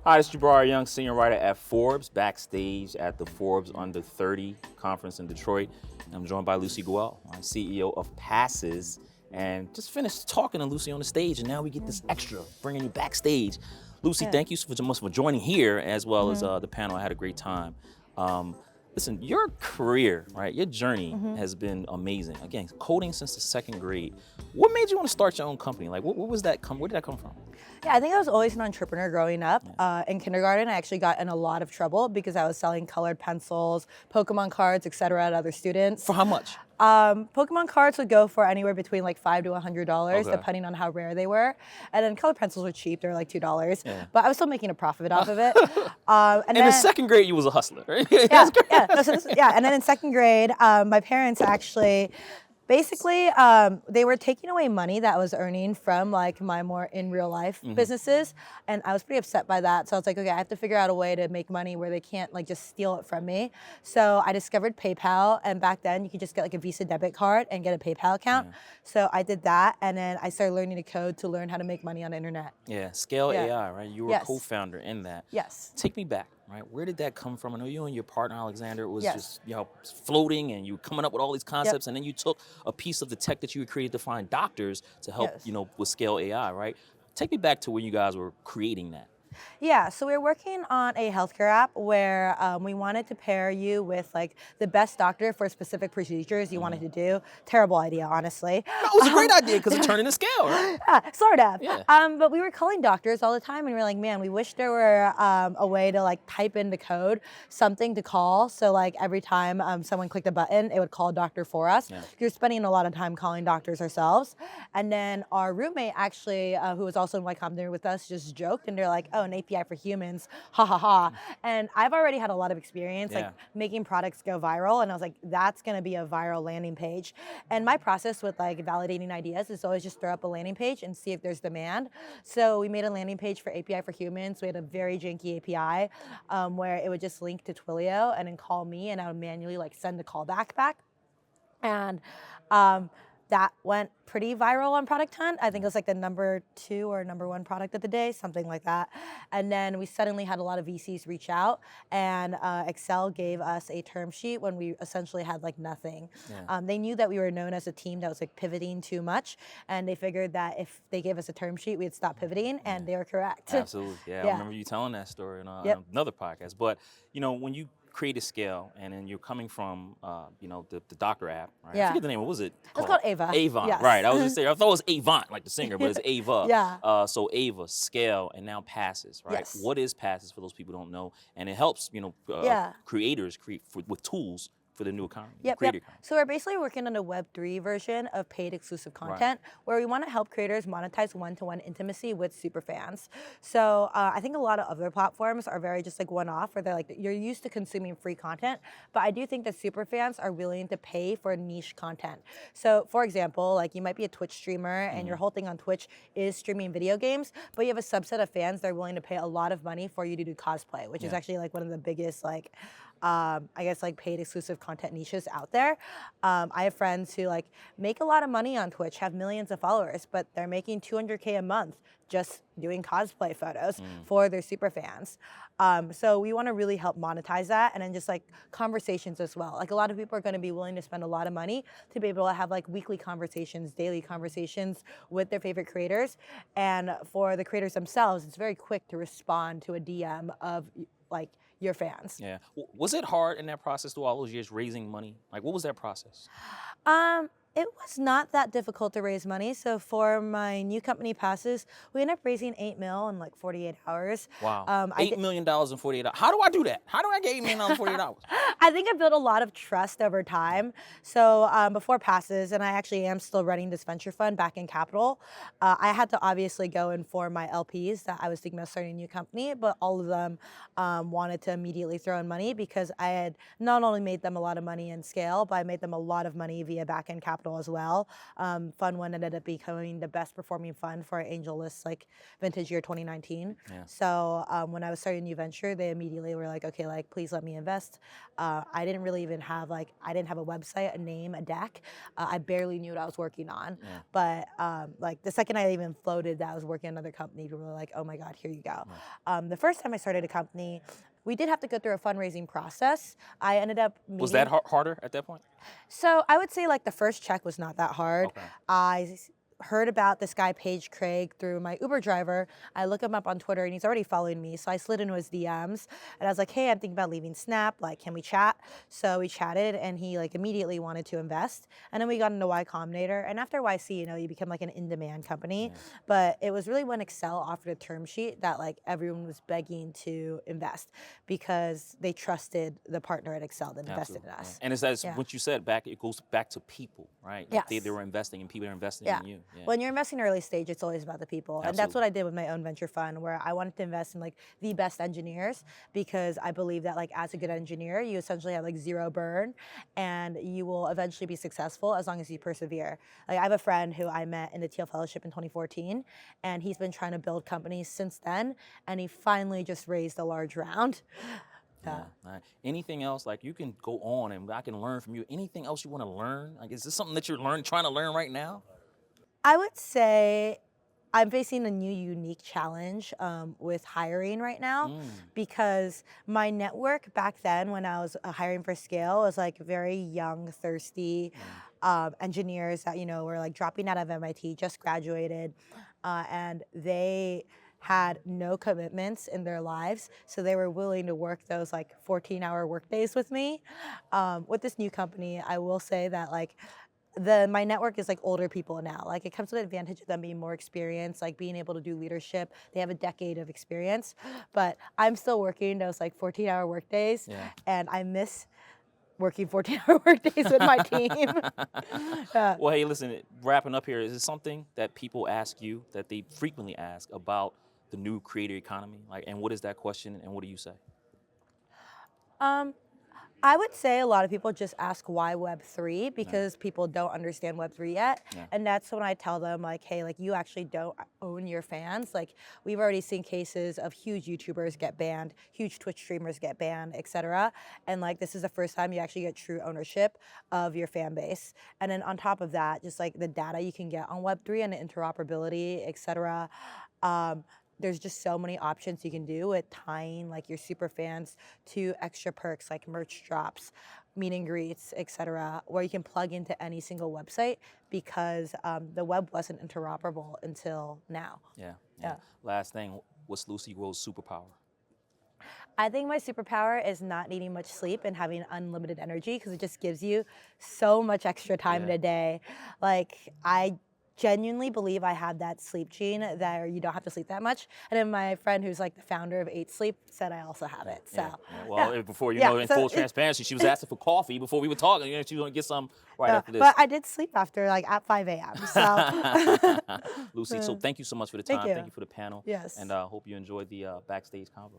Hi, this is Jabari Young, senior writer at Forbes, backstage at the Forbes Under 30 conference in Detroit. And I'm joined by Lucy Guel, CEO of Passes, and just finished talking to Lucy on the stage, and now we get this extra, bringing you backstage. Lucy, thank you so much for joining here, as well as the panel. I had a great time. Listen, your career, right, your journey has been amazing. Again, coding since the second grade. What made you want to start your own company? Like, where did that come from? Yeah, I think I was always an entrepreneur growing up. In kindergarten, I actually got in a lot of trouble because I was selling colored pencils, Pokemon cards, etc. to other students. For how much? Pokemon cards would go for anywhere between like $5 to $100, Okay. depending on how rare they were. And then colored pencils were cheap; they were like $2. Yeah. But I was still making a profit off of it. And in second grade, you was a hustler, right? Yeah, yeah, no, yeah. And then in second grade, my parents actually, basically, they were taking away money that I was earning from like my more in real life businesses, and I was pretty upset by that. So I was like, okay, I have to figure out a way to make money where they can't like just steal it from me. So I discovered PayPal, and back then you could just get like a Visa debit card and get a PayPal account. So I did that, and then I started learning to code to learn how to make money on the internet. Yeah, Scale Yeah. AI, right? You were a co-founder in that. Yes. Take me back, right? Where did that come from? I know you and your partner Alexander was Yes. just floating, and you were coming up with all these concepts, and then you took a piece of the tech that you had created to find doctors to help, Yes. with Scale AI, right? Take me back to when you guys were creating that. Yeah, so we were working on a healthcare app where we wanted to pair you with like the best doctor for specific procedures you wanted to do. Terrible idea, honestly. No, it was a great idea because it turned into Scale, right? Sort of. Yeah. But we were calling doctors all the time, and we were like, man, we wish there were a way to like type in the code, something to call. So like every time someone clicked a button, it would call a doctor for us. Yeah. You're spending a lot of time calling doctors ourselves. And then our roommate actually, who was also in Y Combinator with us, just joked, and they're like, oh, an API for humans, ha ha ha. And I've already had a lot of experience like making products go viral, and I was like, that's gonna be a viral landing page. And my process with like validating ideas is always just throw up a landing page and see if there's demand. So we made a landing page for API for humans. We had a very janky API where it would just link to Twilio and then call me, and I would manually like send the callback back. And that went pretty viral on Product Hunt. I think it was like the number 2 or number 1 product of the day, something like that. And then we suddenly had a lot of VCs reach out, and Excel gave us a term sheet when we essentially had like nothing. Yeah. They knew that we were known as a team that was like pivoting too much, and they figured that if they gave us a term sheet, we'd stop pivoting, and they were correct. Absolutely, yeah. I remember you telling that story in another podcast. But when you created Scale, and then you're coming from the doctor app, right? Yeah. I forget the name. What was it called? It's called Ava. Avon, Yes. right? I was just saying. I thought it was Avant, like the singer, but it's Ava. Yeah. So Ava, Scale, and now Passes, right? Yes. What is Passes for those people who don't know? And it helps creators create with tools for the new economy. Yep. Economy. So we're basically working on a Web3 version of paid exclusive content where we want to help creators monetize one-to-one intimacy with superfans. So I think a lot of other platforms are very just like one-off, where they're like, you're used to consuming free content, but I do think that superfans are willing to pay for niche content. So for example, like you might be a Twitch streamer and your whole thing on Twitch is streaming video games, but you have a subset of fans that are willing to pay a lot of money for you to do cosplay, which is actually like one of the biggest like I guess like paid exclusive content niches out there. I have friends who like make a lot of money on Twitch, have millions of followers, but they're making $200K a month just doing cosplay photos for their super fans. So we want to really help monetize that, and then just like conversations as well. Like a lot of people are going to be willing to spend a lot of money to be able to have like weekly conversations, daily conversations with their favorite creators. And for the creators themselves, it's very quick to respond to a DM of like your fans. Yeah. Was it hard in that process through all those years raising money? Like, what was that process? It was not that difficult to raise money. So for my new company Passes, we ended up raising $8 million in like 48 hours. Wow. $8 million in 48 hours. How do I do that? How do I get $8 million in 48 hours? I think I built a lot of trust over time. So before Passes, and I actually am still running this venture fund, Backend Capital, I had to obviously go and inform my LPs that I was thinking about starting a new company, but all of them wanted to immediately throw in money because I had not only made them a lot of money in Scale, but I made them a lot of money via Backend Capital. Capital as well. Fund 1 ended up becoming the best performing fund for our angel list, like vintage year 2019. Yeah. So when I was starting a new venture, they immediately were like, okay, like please let me invest. I didn't really even have I didn't have a website, a name, a deck. I barely knew what I was working on. Yeah. But like the second I even floated that I was working on another company, people were like, oh my God, here you go. The first time I started a company, we did have to go through a fundraising process. I ended up meeting. Was that harder at that point? So I would say like the first check was not that hard. Okay. I heard about this guy, Paige Craig, through my Uber driver. I look him up on Twitter and he's already following me. So I slid into his DMs and I was like, hey, I'm thinking about leaving Snap. Like, can we chat? So we chatted and he like immediately wanted to invest. And then we got into Y Combinator. And after YC, you know, you become like an in-demand company. Yeah. But it was really when Excel offered a term sheet that like everyone was begging to invest because they trusted the partner at Excel that invested in us. And it's what you said, it goes back to people, right? Yes. They were investing and people are investing in you. Yeah. When you're investing early stage, it's always about the people. Absolutely. And that's what I did with my own venture fund, where I wanted to invest in like the best engineers because I believe that like as a good engineer, you essentially have like zero burn and you will eventually be successful as long as you persevere. Like I have a friend who I met in the Teal Fellowship in 2014 and he's been trying to build companies since then and he finally just raised a large round. Yeah. Right. Anything else? Like you can go on and I can learn from you. Anything else you want to learn? Like is this something that you're trying to learn right now? I would say I'm facing a new unique challenge with hiring right now because my network back then when I was hiring for scale was like very young, thirsty engineers that, you know, were like dropping out of MIT, just graduated, and they had no commitments in their lives, so they were willing to work those like 14-hour workdays with me. With this new company, I will say that like my network is like older people now. Like it comes with the advantage of them being more experienced, like being able to do leadership. They have a decade of experience, but I'm still working those like 14-hour workdays, and I miss working 14-hour workdays with my team. Well, hey, listen, wrapping up here, is it something that people ask you, that they frequently ask about the new creator economy? Like, and what is that question, and what do you say? I would say a lot of people just ask why Web3 because people don't understand Web3 yet. Yeah. And that's when I tell them like, hey, like you actually don't own your fans. Like we've already seen cases of huge YouTubers get banned, huge Twitch streamers get banned, et cetera. And like this is the first time you actually get true ownership of your fan base. And then on top of that, just like the data you can get on Web3 and the interoperability, et cetera. There's just so many options you can do with tying like your super fans to extra perks like merch drops, meet and greets, et cetera, where you can plug into any single website because the web wasn't interoperable until now. Yeah. Last thing, what's Lucy Guo's superpower? I think my superpower is not needing much sleep and having unlimited energy because it just gives you so much extra time in a day. Like I genuinely believe I have that sleep gene that you don't have to sleep that much. And then my friend who's like the founder of 8 Sleep said I also have it. So Well, before in full transparency, she was asking for coffee before we were talking. You know, she was going to get some after this. But I did sleep after like at 5 a.m. So Lucy, so thank you so much for the time. Thank you. Thank you for the panel. Yes. And I hope you enjoyed the backstage convo.